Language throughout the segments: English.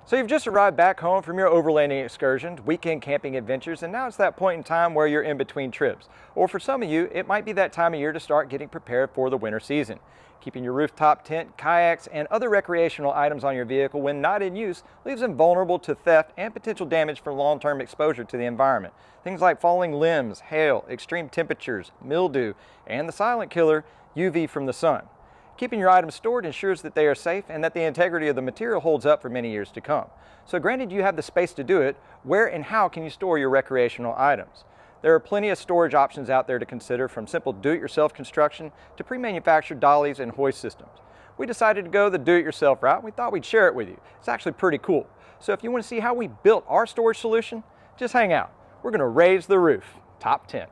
So you've just arrived back home from your overlanding excursions, weekend camping adventures, and now it's that point in time where you're in between trips. Or for some of you, it might be that time of year to start getting prepared for the winter season. Keeping your rooftop tent, kayaks, and other recreational items on your vehicle when not in use leaves them vulnerable to theft and potential damage from long-term exposure to the environment. Things like falling limbs, hail, extreme temperatures, mildew, and the silent killer, UV from the sun. Keeping your items stored ensures that they are safe and that the integrity of the material holds up for many years to come. So granted you have the space to do it, where and how can you store your recreational items? There are plenty of storage options out there to consider, from simple do-it-yourself construction to pre-manufactured dollies and hoist systems. We decided to go the do-it-yourself route and we thought we'd share it with you. It's actually pretty cool. So if you want to see how we built our storage solution, just hang out. We're going to raise the roof. Top 10.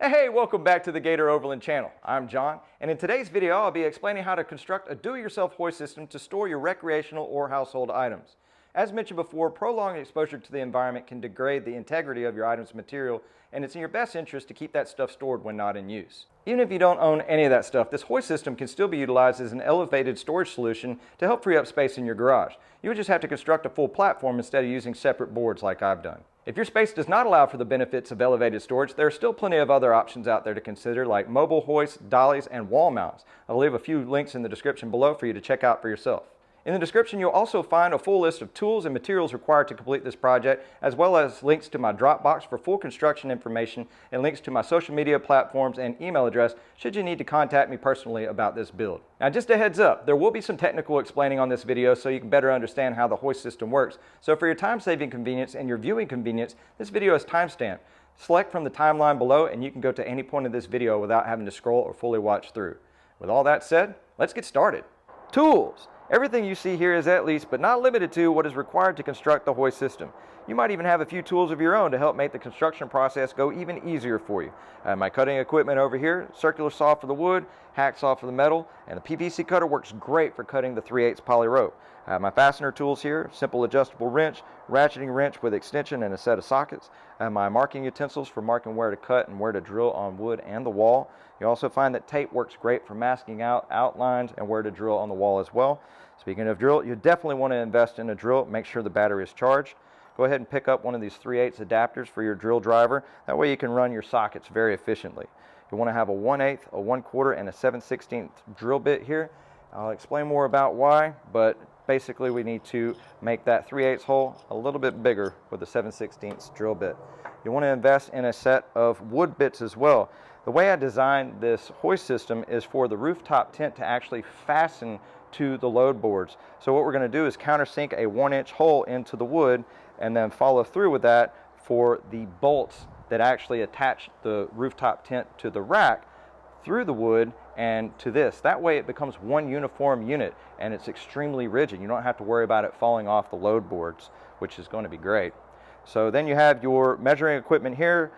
Hey, welcome back to the Gator Overland channel. I'm John, and in today's video I'll be explaining how to construct a do-it-yourself hoist system to store your recreational or household items. As mentioned before, prolonged exposure to the environment can degrade the integrity of your item's material, and it's in your best interest to keep that stuff stored when not in use. Even if you don't own any of that stuff, this hoist system can still be utilized as an elevated storage solution to help free up space in your garage. You would just have to construct a full platform instead of using separate boards like I've done. If your space does not allow for the benefits of elevated storage, there are still plenty of other options out there to consider, like mobile hoists, dollies, and wall mounts. I'll leave a few links in the description below for you to check out for yourself. In the description, you'll also find a full list of tools and materials required to complete this project, as well as links to my Dropbox for full construction information and links to my social media platforms and email address should you need to contact me personally about this build. Now, just a heads up, there will be some technical explaining on this video so you can better understand how the hoist system works. So for your time-saving convenience and your viewing convenience, this video is timestamped. Select from the timeline below and you can go to any point of this video without having to scroll or fully watch through. With all that said, let's get started. Tools. Everything you see here is at least, but not limited to, what is required to construct the hoist system. You might even have a few tools of your own to help make the construction process go even easier for you. I have my cutting equipment over here, circular saw for the wood, hacksaw for the metal, and the PVC cutter works great for cutting the 3/8 poly rope. I have my fastener tools here, simple adjustable wrench, ratcheting wrench with extension and a set of sockets. I have my marking utensils for marking where to cut and where to drill on wood and the wall. You also find that tape works great for masking out outlines and where to drill on the wall as well. Speaking of drill, you definitely want to invest in a drill. Make sure the battery is charged. Go ahead and pick up one of these 3/8 adapters for your drill driver. That way you can run your sockets very efficiently. You want to have a 1/8, a 1/4, and a 7/16 drill bit here. I'll explain more about why, but basically we need to make that 3/8 hole a little bit bigger with a 7/16 drill bit. You want to invest in a set of wood bits as well. The way I designed this hoist system is for the rooftop tent to actually fasten to the load boards. So what we're going to do is countersink a 1-inch hole into the wood and then follow through with that for the bolts that actually attach the rooftop tent to the rack through the wood and to this. That way it becomes one uniform unit and it's extremely rigid. You don't have to worry about it falling off the load boards, which is going to be great. So then you have your measuring equipment here,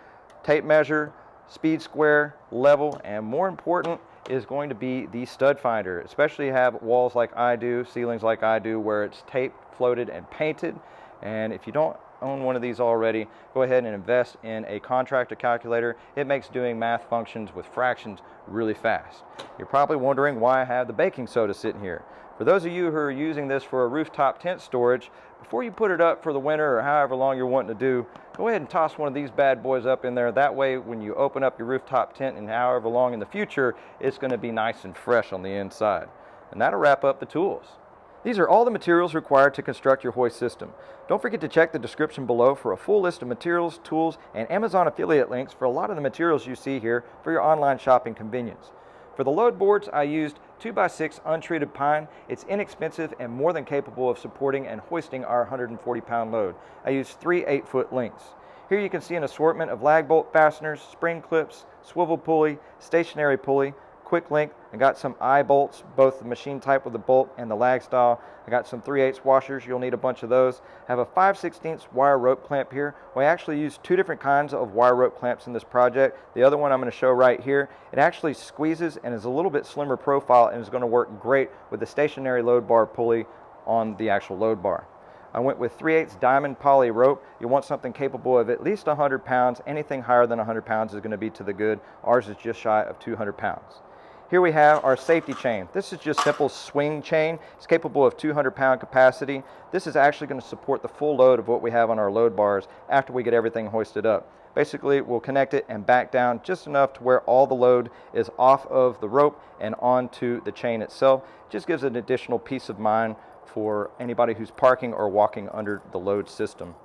tape measure, speed square, level, and more important is going to be the stud finder, especially if you have walls like I do, ceilings like I do, where it's taped, floated, and painted. And if you don't own one of these already, go ahead and invest in a contractor calculator. It makes doing math functions with fractions really fast. You're probably wondering why I have the baking soda sitting here. For those of you who are using this for a rooftop tent storage, before you put it up for the winter or however long you're wanting to do, go ahead and toss one of these bad boys up in there. That way when you open up your rooftop tent and however long in the future, it's going to be nice and fresh on the inside. And that'll wrap up the tools. These are all the materials required to construct your hoist system. Don't forget to check the description below for a full list of materials, tools, and Amazon affiliate links for a lot of the materials you see here for your online shopping convenience. For the load boards, I used 2x6 untreated pine. It's inexpensive and more than capable of supporting and hoisting our 140-pound load. I used 3 8-foot lengths. Here you can see an assortment of lag bolt fasteners, spring clips, swivel pulley, stationary pulley, quick link. I got some eye bolts, both the machine type with the bolt and the lag style. I got some 3/8 washers. You'll need a bunch of those. I have a 5/16 wire rope clamp here. We actually used 2 different kinds of wire rope clamps in this project. The other one I'm going to show right here, it actually squeezes and is a little bit slimmer profile and is going to work great with the stationary load bar pulley on the actual load bar. I went with 3/8 diamond poly rope. You want something capable of at least 100 pounds. Anything higher than 100 pounds is going to be to the good. Ours is just shy of 200 pounds. Here we have our safety chain. This is just simple swing chain. It's capable of 200-pound capacity. This is actually going to support the full load of what we have on our load bars after we get everything hoisted up. Basically, we'll connect it and back down just enough to where all the load is off of the rope and onto the chain itself. It just gives an additional peace of mind for anybody who's parking or walking under the load system.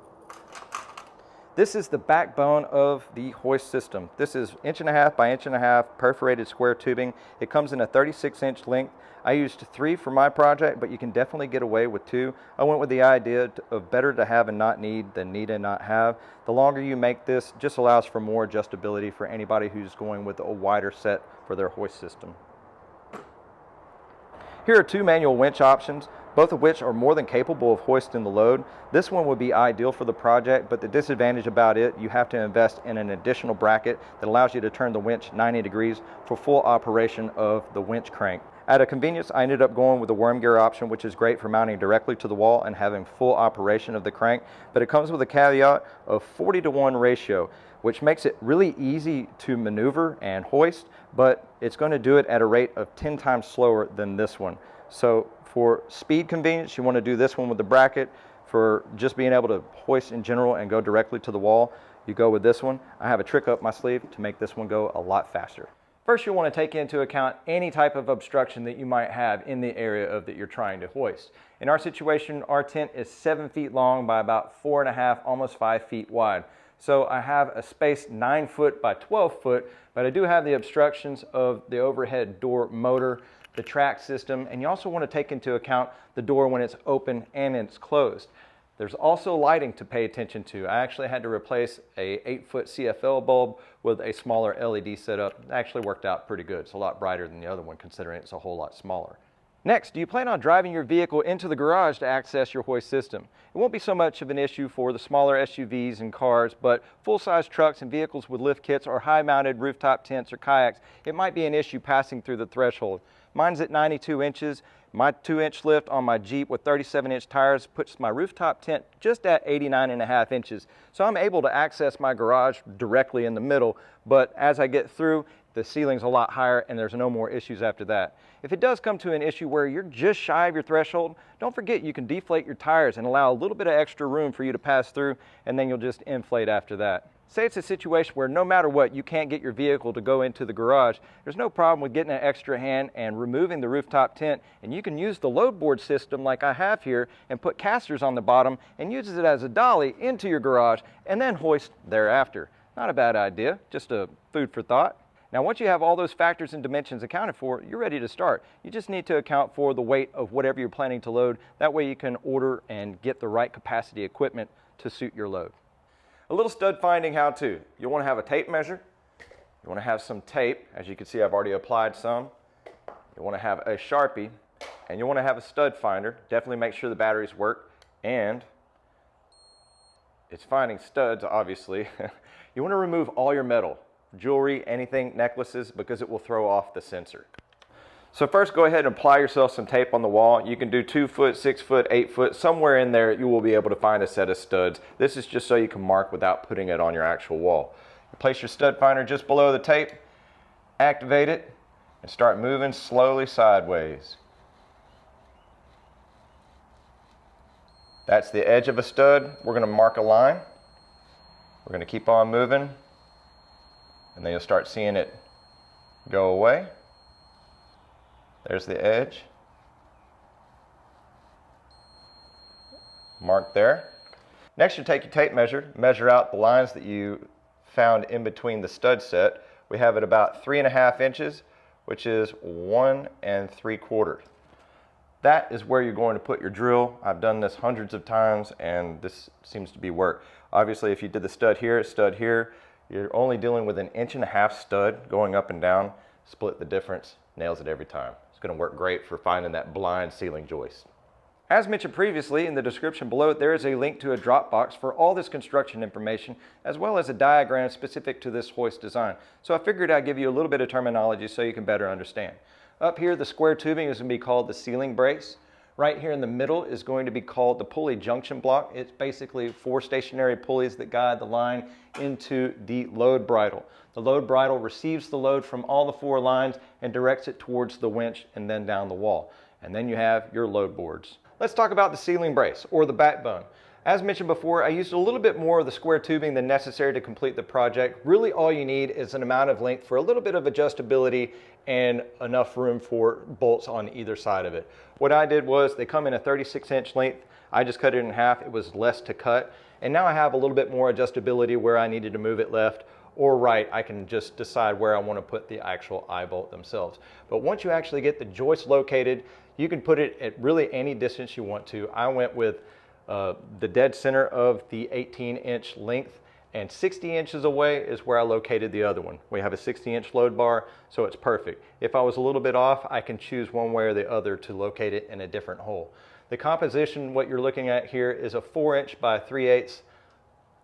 This is the backbone of the hoist system. This is 1.5 by 1.5 perforated square tubing. It comes in a 36-inch length. I used 3 for my project, but you can definitely get away with 2. I went with the idea of better to have and not need than need and not have. The longer you make this, just allows for more adjustability for anybody who's going with a wider set for their hoist system. Here are 2 manual winch options, both of which are more than capable of hoisting the load. This one would be ideal for the project, but the disadvantage about it, you have to invest in an additional bracket that allows you to turn the winch 90 degrees for full operation of the winch crank. Out of convenience, I ended up going with the worm gear option, which is great for mounting directly to the wall and having full operation of the crank, but it comes with a caveat of 40-to-1 ratio, which makes it really easy to maneuver and hoist, but it's going to do it at a rate of 10 times slower than this one. So for speed convenience, you want to do this one with the bracket. For just being able to hoist in general and go directly to the wall, you go with this one. I have a trick up my sleeve to make this one go a lot faster. First, you'll want to take into account any type of obstruction that you might have in the area of that you're trying to hoist. In our situation, our tent is 7 feet long by about 4.5, almost 5 feet wide. So I have a space 9 foot by 12 foot, but I do have the obstructions of the overhead door motor, the track system, and you also want to take into account the door when it's open and it's closed. There's also lighting to pay attention to. I actually had to replace a 8-foot CFL bulb with a smaller LED setup. It actually worked out pretty good. It's a lot brighter than the other one considering it's a whole lot smaller. Next, do you plan on driving your vehicle into the garage to access your hoist system? It won't be so much of an issue for the smaller SUVs and cars, but full-size trucks and vehicles with lift kits or high-mounted rooftop tents or kayaks, it might be an issue passing through the threshold. Mine's at 92 inches. My 2-inch lift on my Jeep with 37-inch tires puts my rooftop tent just at 89.5 inches. So I'm able to access my garage directly in the middle, but as I get through, the ceiling's a lot higher and there's no more issues after that. If it does come to an issue where you're just shy of your threshold, don't forget you can deflate your tires and allow a little bit of extra room for you to pass through, and then you'll just inflate after that. Say it's a situation where no matter what, you can't get your vehicle to go into the garage. There's no problem with getting an extra hand and removing the rooftop tent, and you can use the load board system like I have here and put casters on the bottom and use it as a dolly into your garage and then hoist thereafter. Not a bad idea, just a food for thought. Now, once you have all those factors and dimensions accounted for, you're ready to start. You just need to account for the weight of whatever you're planning to load. That way you can order and get the right capacity equipment to suit your load. A little stud finding how-to. You'll want to have a tape measure. You want to have some tape. As you can see, I've already applied some. You want to have a Sharpie, and you want to have a stud finder. Definitely make sure the batteries work, and it's finding studs, obviously. You want to remove all your metal, jewelry, anything, necklaces, because it will throw off the sensor. So first, go ahead and apply yourself some tape on the wall. You can do 2 foot, 6 foot, 8 foot, somewhere in there you will be able to find a set of studs. This is just so you can mark without putting it on your actual wall. You place your stud finder just below the tape, activate it, and start moving slowly sideways. That's the edge of a stud. We're going to mark a line. We're going to keep on moving, and then you'll start seeing it go away. There's the edge. Mark there. Next, you take your tape measure, measure out the lines that you found in between the stud set. We have it about 3.5 inches, which is 1 3/4. That is where you're going to put your drill. I've done this hundreds of times, and this seems to be work. Obviously, if you did the stud here, you're only dealing with an 1.5 inch stud going up and down. Split the difference, nails it every time. It's going to work great for finding that blind ceiling joist. As mentioned previously, in the description below, there is a link to a Dropbox for all this construction information, as well as a diagram specific to this hoist design. So I figured I'd give you a little bit of terminology so you can better understand. Up here, the square tubing is going to be called the ceiling brace. Right here in the middle is going to be called the pulley junction block. It's basically 4 stationary pulleys that guide the line into the load bridle. The load bridle receives the load from all the 4 lines and directs it towards the winch and then down the wall. And then you have your load boards. Let's talk about the ceiling brace, or the backbone. As mentioned before, I used a little bit more of the square tubing than necessary to complete the project. Really all you need is an amount of length for a little bit of adjustability and enough room for bolts on either side of it. What I did was, they come in a 36-inch length. I just cut it in half. It was less to cut. And now I have a little bit more adjustability where I needed to move it left or right. I can just decide where I want to put the actual eye bolt themselves. But once you actually get the joist located, you can put it at really any distance you want to. I went with the dead center of the 18-inch length, and 60 inches away is where I located the other one. We have a 60-inch load bar, so it's perfect. If I was a little bit off, I can choose one way or the other to locate it in a different hole. The composition, what you're looking at here, is a 4-inch by 3/8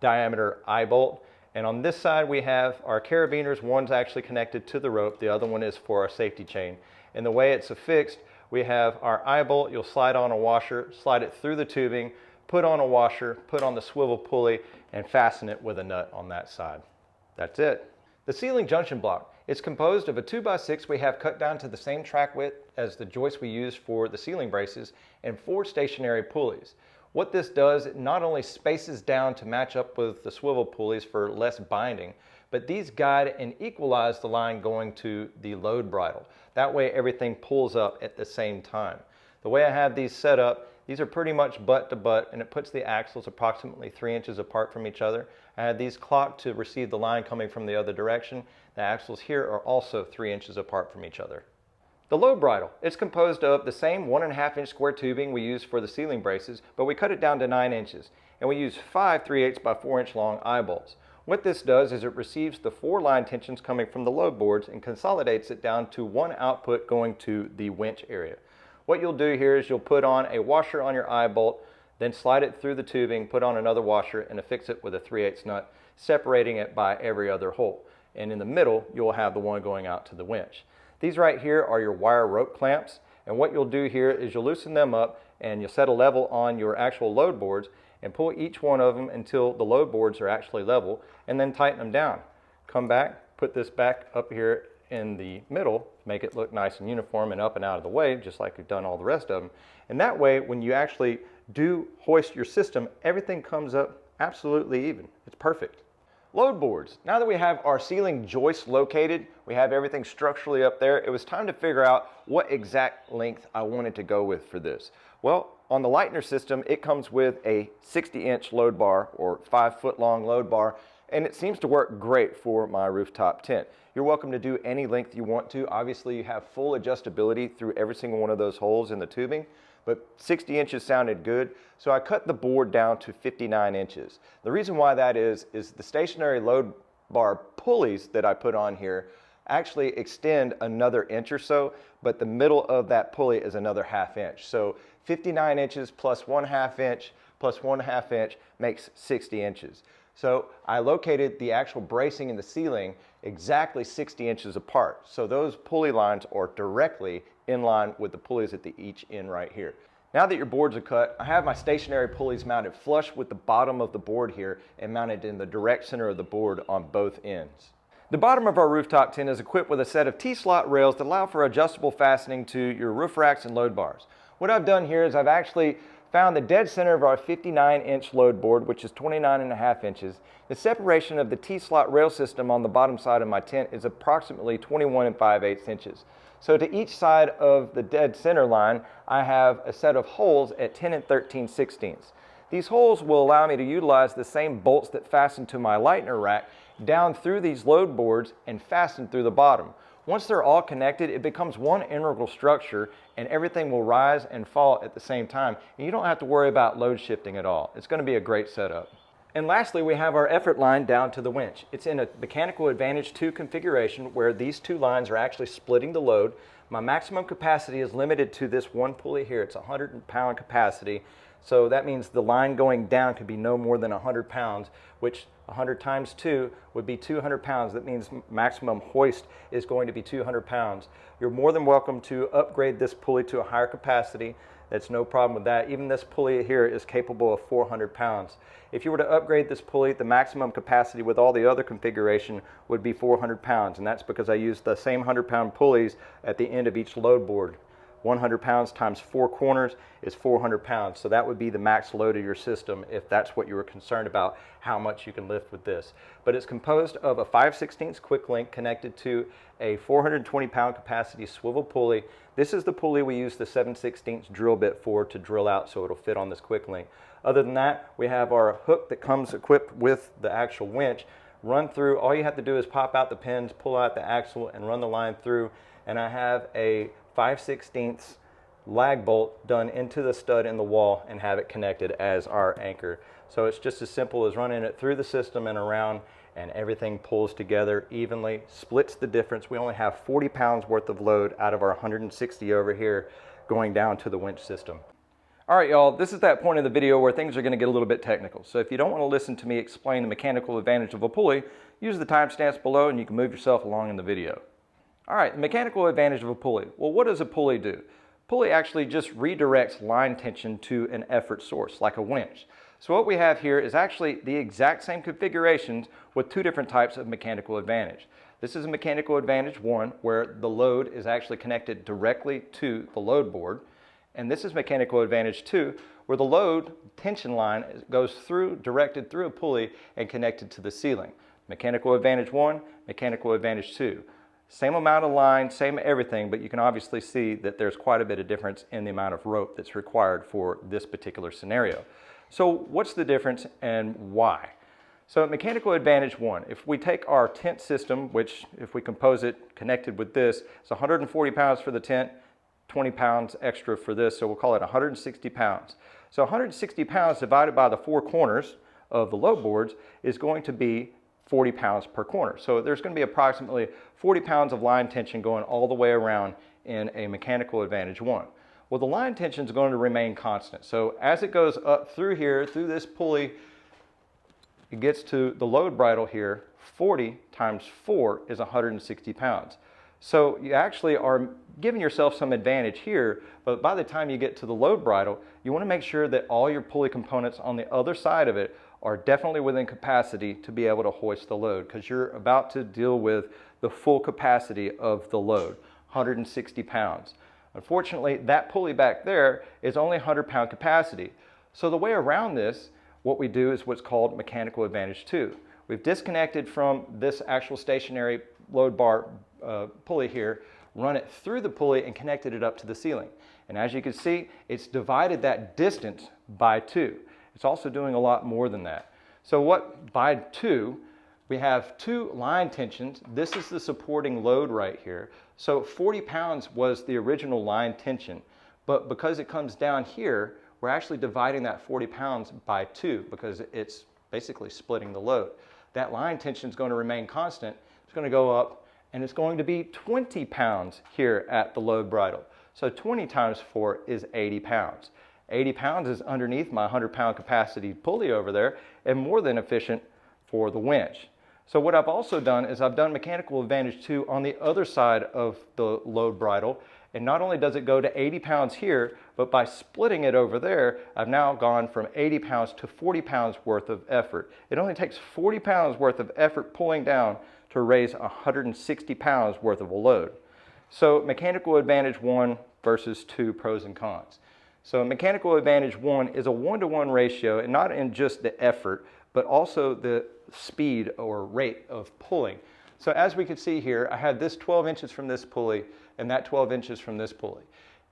diameter eye bolt. And on this side we have our carabiners. One's actually connected to the rope, the other one is for our safety chain. And the way it's affixed, we have our eye bolt. You'll slide on a washer, slide it through the tubing, put on a washer, put on the swivel pulley, and fasten it with a nut on that side. That's it. The ceiling junction block, it's composed of a 2x6 we have cut down to the same track width as the joist we use for the ceiling braces, and 4 stationary pulleys. What this does, it not only spaces down to match up with the swivel pulleys for less binding, but these guide and equalize the line going to the load bridle. That way everything pulls up at the same time. The way I have these set up, these are pretty much butt to butt, and it puts the axles approximately 3 inches apart from each other. I had these clocked to receive the line coming from the other direction. The axles here are also 3 inches apart from each other. The load bridle, it's composed of the same 1.5-inch square tubing we use for the ceiling braces, but we cut it down to 9 inches, and we use 5 3/8 by 4-inch long eye bolts. What this does is it receives the 4 line tensions coming from the load boards and consolidates it down to one output going to the winch area. What you'll do here is you'll put on a washer on your eye bolt, then slide it through the tubing, put on another washer, and affix it with a 3/8 nut, separating it by every other hole. And in the middle, you'll have the one going out to the winch. These right here are your wire rope clamps, and what you'll do here is you'll loosen them up and you'll set a level on your actual load boards and pull each one of them until the load boards are actually level, and then tighten them down. Come back, put this back up here in the middle, make it look nice and uniform and up and out of the way, just like we've done all the rest of them. And that way, when you actually do hoist your system, everything comes up absolutely even. It's perfect. Load boards. Now that we have our ceiling joist located, we have everything structurally up there, it was time to figure out what exact length I wanted to go with for this. Well, on the Lightner system, it comes with a 60-inch load bar, or 5-foot long load bar, and it seems to work great for my rooftop tent. You're welcome to do any length you want to. Obviously, you have full adjustability through every single one of those holes in the tubing, but 60 inches sounded good, so I cut the board down to 59 inches. The reason why that is the stationary load bar pulleys that I put on here actually extend another inch or so, but the middle of that pulley is another 1/2 inch. So 59 inches plus 1/2 inch plus 1/2 inch makes 60 inches. So I located the actual bracing in the ceiling exactly 60 inches apart. So those pulley lines are directly in line with the pulleys at the each end right here. Now that your boards are cut, I have my stationary pulleys mounted flush with the bottom of the board here and mounted in the direct center of the board on both ends. The bottom of our rooftop tent is equipped with a set of T-slot rails that allow for adjustable fastening to your roof racks and load bars. What I've done here is I've actually found the dead center of our 59-inch load board, which is 29.5 inches. The separation of the T-slot rail system on the bottom side of my tent is approximately 21 5/8 inches. So to each side of the dead center line, I have a set of holes at 10 13/16. These holes will allow me to utilize the same bolts that fasten to my Lightner rack down through these load boards and fasten through the bottom. Once they're all connected, it becomes one integral structure and everything will rise and fall at the same time. And you don't have to worry about load shifting at all. It's going to be a great setup. And lastly, we have our effort line down to the winch. It's in a mechanical advantage 2 configuration where these 2 lines are actually splitting the load. My maximum capacity is limited to this one pulley here. It's a 100-pound capacity. So that means the line going down could be no more than 100 pounds, which 100 times 2 would be 200 pounds. That means maximum hoist is going to be 200 pounds. You're more than welcome to upgrade this pulley to a higher capacity. That's no problem with that. Even this pulley here is capable of 400 pounds. If you were to upgrade this pulley, the maximum capacity with all the other configuration would be 400 pounds, and that's because I used the same 100-pound pulleys at the end of each load board. 100 pounds times 4 corners is 400 pounds. So that would be the max load of your system if that's what you were concerned about, how much you can lift with this. But it's composed of a 5/16 quick link connected to a 420-pound capacity swivel pulley. This is the pulley we use the 7/16 drill bit for to drill out so it'll fit on this quick link. Other than that, we have our hook that comes equipped with the actual winch. Run through, all you have to do is pop out the pins, pull out the axle, and run the line through. And I have a 5/16 lag bolt done into the stud in the wall and have it connected as our anchor. So it's just as simple as running it through the system and around, and everything pulls together evenly, splits the difference. We only have 40 pounds worth of load out of our 160 over here going down to the winch system. All right, y'all, this is that point of the video where things are going to get a little bit technical. So if you don't want to listen to me explain the mechanical advantage of a pulley, use the timestamps below and you can move yourself along in the video. All right, the mechanical advantage of a pulley. Well, what does a pulley do? Pulley actually just redirects line tension to an effort source, like a winch. So what we have here is actually the exact same configurations with two different types of mechanical advantage. This is a mechanical advantage 1, where the load is actually connected directly to the load board. And this is mechanical advantage 2, where the load tension line goes through, directed through a pulley and connected to the ceiling. Mechanical advantage 1, mechanical advantage 2. Same amount of line, same everything, but you can obviously see that there's quite a bit of difference in the amount of rope that's required for this particular scenario. So what's the difference and why? So mechanical advantage 1, if we take our tent system, which if we compose it connected with this, it's 140 pounds for the tent, 20 pounds extra for this, so we'll call it 160 pounds. So 160 pounds divided by the 4 corners of the load boards is going to be 40 pounds per corner. So there's going to be approximately 40 pounds of line tension going all the way around in a mechanical advantage 1. Well, the line tension is going to remain constant. So as it goes up through here, through this pulley, it gets to the load bridle here, 40 times 4 is 160 pounds. So you actually are giving yourself some advantage here, but by the time you get to the load bridle, you want to make sure that all your pulley components on the other side of it are definitely within capacity to be able to hoist the load, because you're about to deal with the full capacity of the load, 160 pounds. Unfortunately, that pulley back there is only 100-pound capacity. So the way around this, what we do is what's called mechanical advantage 2. We've disconnected from this actual stationary load bar pulley here, run it through the pulley and connected it up to the ceiling. And as you can see, it's divided that distance by 2. It's also doing a lot more than that. So what by 2, we have 2 line tensions. This is the supporting load right here. So 40 pounds was the original line tension, but because it comes down here, we're actually dividing that 40 pounds by 2 because it's basically splitting the load. That line tension is going to remain constant. It's going to go up, and it's going to be 20 pounds here at the load bridle. So 20 times 4 is 80 pounds. 80 pounds is underneath my 100-pound capacity pulley over there and more than efficient for the winch. So what I've also done is I've done mechanical advantage 2 on the other side of the load bridle, and not only does it go to 80 pounds here, but by splitting it over there, I've now gone from 80 pounds to 40 pounds worth of effort. It only takes 40 pounds worth of effort pulling down to raise 160 pounds worth of a load. So mechanical advantage 1 versus 2 pros and cons. So mechanical advantage 1 is a 1-to-1 ratio, and not in just the effort, but also the speed or rate of pulling. So as we can see here, I had this 12 inches from this pulley and that 12 inches from this pulley.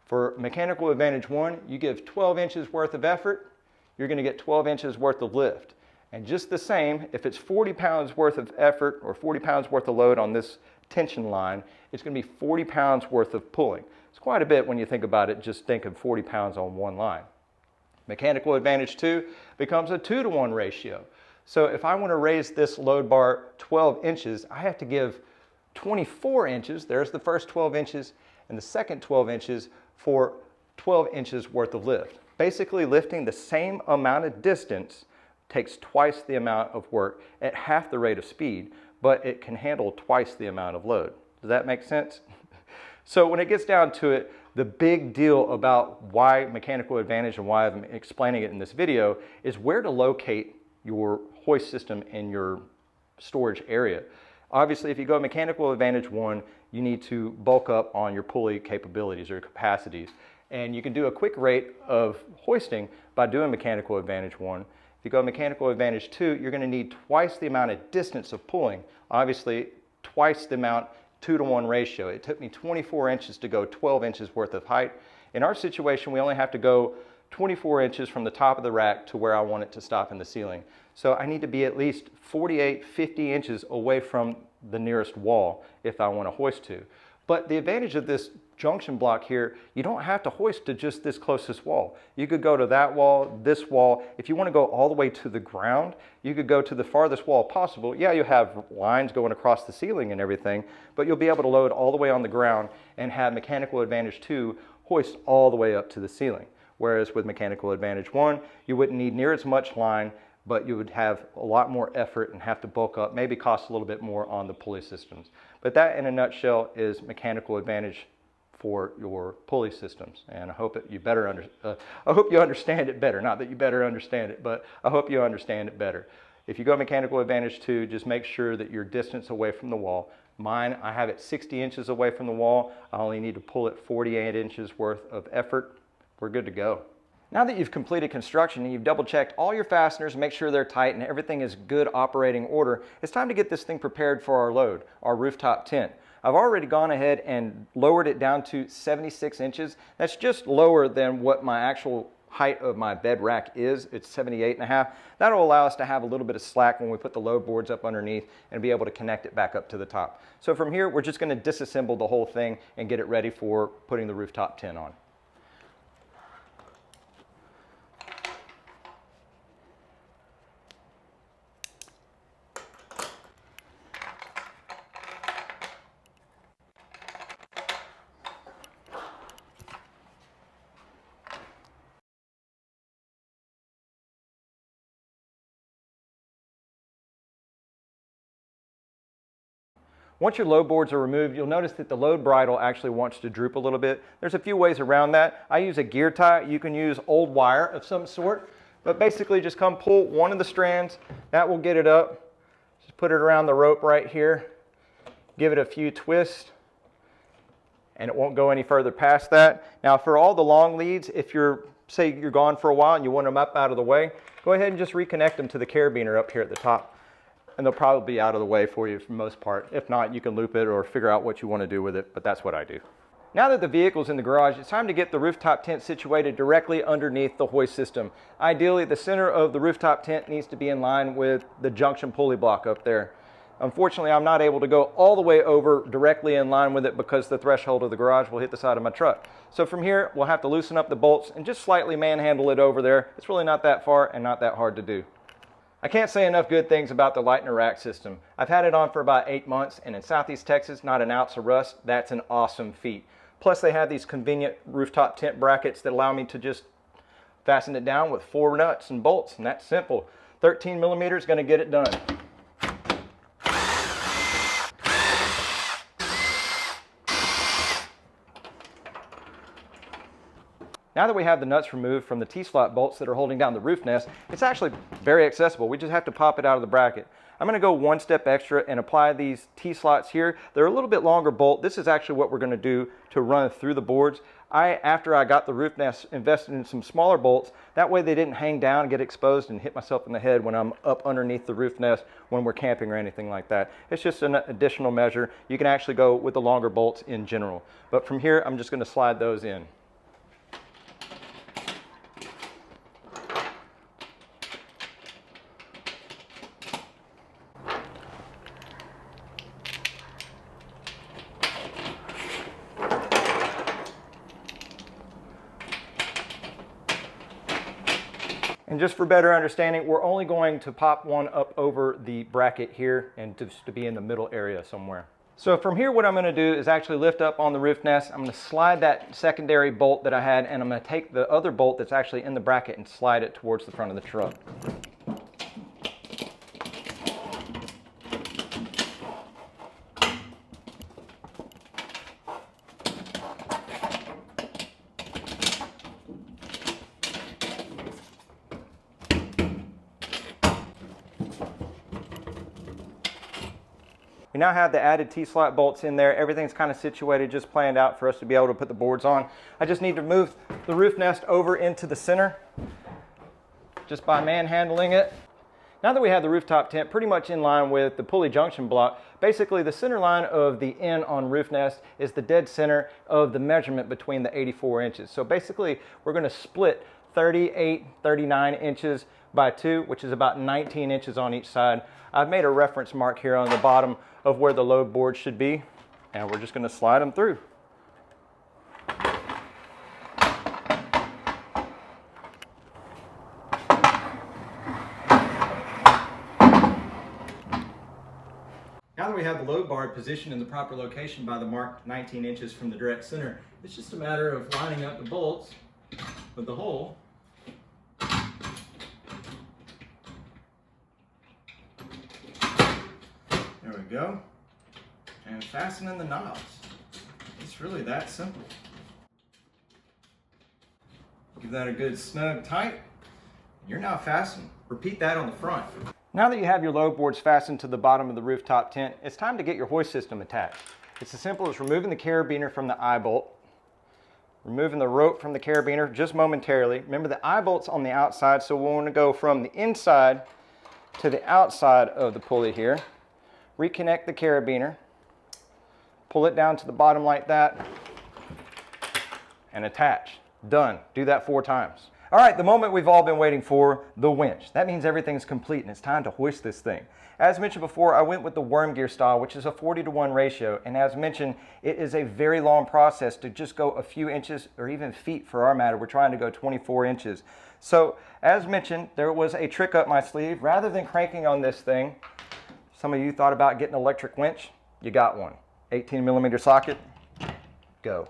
For mechanical advantage 1, you give 12 inches worth of effort, you're going to get 12 inches worth of lift. And just the same, if it's 40 pounds worth of effort or 40 pounds worth of load on this tension line, it's going to be 40 pounds worth of pulling. It's quite a bit when you think about it, just think of 40 pounds on one line. Mechanical advantage 2 becomes a 2-to-1 ratio. So if I want to raise this load bar 12 inches, I have to give 24 inches, there's the first 12 inches, and the second 12 inches for 12 inches worth of lift. Basically lifting the same amount of distance takes twice the amount of work at half the rate of speed, but it can handle twice the amount of load. Does that make sense? So when it gets down to it, The big deal about why mechanical advantage and why I'm explaining it in this video is where to locate your hoist system in your storage area. Obviously, if you go mechanical advantage 1, you need to bulk up on your pulley capabilities or capacities. And you can do a quick rate of hoisting by doing mechanical advantage 1. If you go mechanical advantage 2, you're going to need twice the amount of distance of pulling. Obviously, twice the amount, 2-to-1 ratio. It took me 24 inches to go 12 inches worth of height. In our situation, we only have to go 24 inches from the top of the rack to where I want it to stop in the ceiling. So I need to be at least 48, 50 inches away from the nearest wall if I want to hoist to. But the advantage of this junction block here, you don't have to hoist to just this closest wall. You could go to that wall, this wall. If you want to go all the way to the ground, you could go to the farthest wall possible. Yeah, you have lines going across the ceiling and everything, but you'll be able to load all the way on the ground and have mechanical advantage 2 hoist all the way up to the ceiling. Whereas with mechanical advantage 1, you wouldn't need near as much line, but you would have a lot more effort and have to bulk up, maybe cost a little bit more on the pulley systems. But that in a nutshell is mechanical advantage for your pulley systems. And I hope that you I hope you understand it better. Not that you better understand it, but I hope you understand it better. If you go mechanical advantage 2, just make sure that your distance away from the wall. Mine, I have it 60 inches away from the wall. I only need to pull it 48 inches worth of effort. We're good to go. Now that you've completed construction and you've double checked all your fasteners, make sure they're tight and everything is good operating order, it's time to get this thing prepared for our load, our rooftop tent. I've already gone ahead and lowered it down to 76 inches. That's just lower than what my actual height of my bed rack is. It's 78.5. That'll allow us to have a little bit of slack when we put the load boards up underneath and be able to connect it back up to the top. So from here, we're just going to disassemble the whole thing and get it ready for putting the rooftop tent on. Once your load boards are removed, you'll notice that the load bridle actually wants to droop a little bit. There's a few ways around that. I use a gear tie. You can use old wire of some sort, but basically just come pull one of the strands. That will get it up. Just put it around the rope right here. Give it a few twists, and it won't go any further past that. Now for all the long leads, if say you're gone for a while and you want them up out of the way, go ahead and just reconnect them to the carabiner up here at the top. And they'll probably be out of the way for you for the most part. If not, you can loop it or figure out what you want to do with it, but that's what I do. Now that the vehicle's in the garage, it's time to get the rooftop tent situated directly underneath the hoist system. Ideally, the center of the rooftop tent needs to be in line with the junction pulley block up there. Unfortunately, I'm not able to go all the way over directly in line with it because the threshold of the garage will hit the side of my truck. So from here, we'll have to loosen up the bolts and just slightly manhandle it over there. It's really not that far and not that hard to do. I can't say enough good things about the Lightner rack system. I've had it on for about 8 months, and in Southeast Texas, not an ounce of rust. That's an awesome feat. Plus, they have these convenient rooftop tent brackets that allow me to just fasten it down with 4 nuts and bolts, and that's simple. 13 millimeters is going to get it done. Now that we have the nuts removed from the T-slot bolts that are holding down the roof nest, it's actually very accessible. We just have to pop it out of the bracket. I'm going to go one step extra and apply these T-slots here. They're a little bit longer bolt. This is actually what we're going to do to run through the boards. After I got the roof nest, invested in some smaller bolts. That way they didn't hang down and get exposed and hit myself in the head when I'm up underneath the roof nest when we're camping or anything like that. It's just an additional measure. You can actually go with the longer bolts in general. But from here, I'm just going to slide those in. And just for better understanding, we're only going to pop one up over the bracket here and just to be in the middle area somewhere. So from here, what I'm going to do is actually lift up on the roof nest. I'm going to slide that secondary bolt that I had, and I'm going to take the other bolt that's actually in the bracket and slide it towards the front of the truck. We now have the added T-slot bolts in there. Everything's kind of situated, just planned out for us to be able to put the boards on. I just need to move the roof nest over into the center just by manhandling it. Now that we have the rooftop tent pretty much in line with the Pulley junction block, basically the center line of the N on roof nest is the dead center of the measurement between the 84 inches. So basically we're going to split 39 inches by 2, which is about 19 inches on each side. I've made a reference mark here on the bottom of where the load board should be, and we're just going to slide them through. Now that we have the load bar positioned in the proper location by the mark 19 inches from the direct center, it's just a matter of lining up the bolts with the hole. There we go. And fastening the knobs. It's really that simple. Give that a good snug tight. You're now fastened. Repeat that on the front. Now that you have your load boards fastened to the bottom of the rooftop tent, it's time to get your hoist system attached. It's as simple as removing the carabiner from the eye bolt, removing the rope from the carabiner just momentarily. Remember, the eye bolt's on the outside, so we'll want to go from the inside to the outside of the pulley here. Reconnect the carabiner, pull it down to the bottom like that, and attach. Done. Do that 4 times. All right, the moment we've all been waiting for, the winch. That means everything's complete and it's time to hoist this thing. As mentioned before, I went with the worm gear style, which is a 40-to-1 ratio. And as mentioned, it is a very long process to just go a few inches or even feet for our matter. We're trying to go 24 inches. So as mentioned, there was a trick up my sleeve. Rather than cranking on this thing, some of you thought about getting an electric winch. You got one. 18mm socket. Go.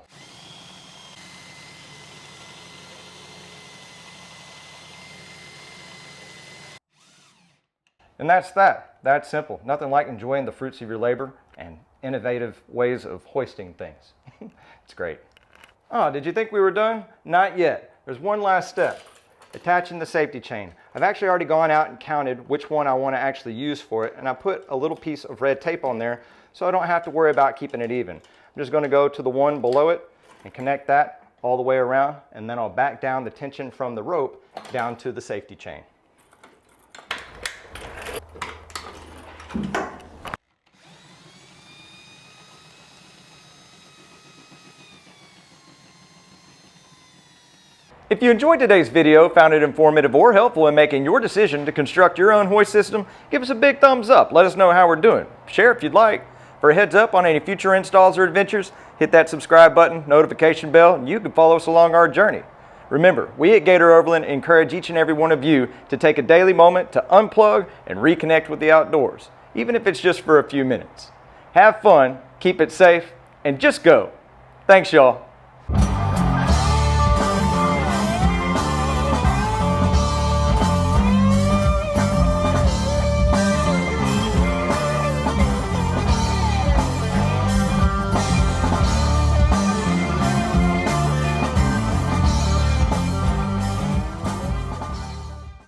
And that's that. That's simple. Nothing like enjoying the fruits of your labor and innovative ways of hoisting things. It's great. Oh, did you think we were done? Not yet. There's one last step. Attaching the safety chain. I've actually already gone out and counted which one I want to actually use for it, and I put a little piece of red tape on there so I don't have to worry about keeping it even. I'm just going to go to the one below it and connect that all the way around, and then I'll back down the tension from the rope down to the safety chain. If you enjoyed today's video, found it informative or helpful in making your decision to construct your own hoist system, give us a big thumbs up. Let us know how we're doing. Share if you'd like. For a heads up on any future installs or adventures, hit that subscribe button, notification bell, and you can follow us along our journey. Remember, we at Gator Overland encourage each and every one of you to take a daily moment to unplug and reconnect with the outdoors, even if it's just for a few minutes. Have fun, keep it safe, and just go. Thanks, y'all.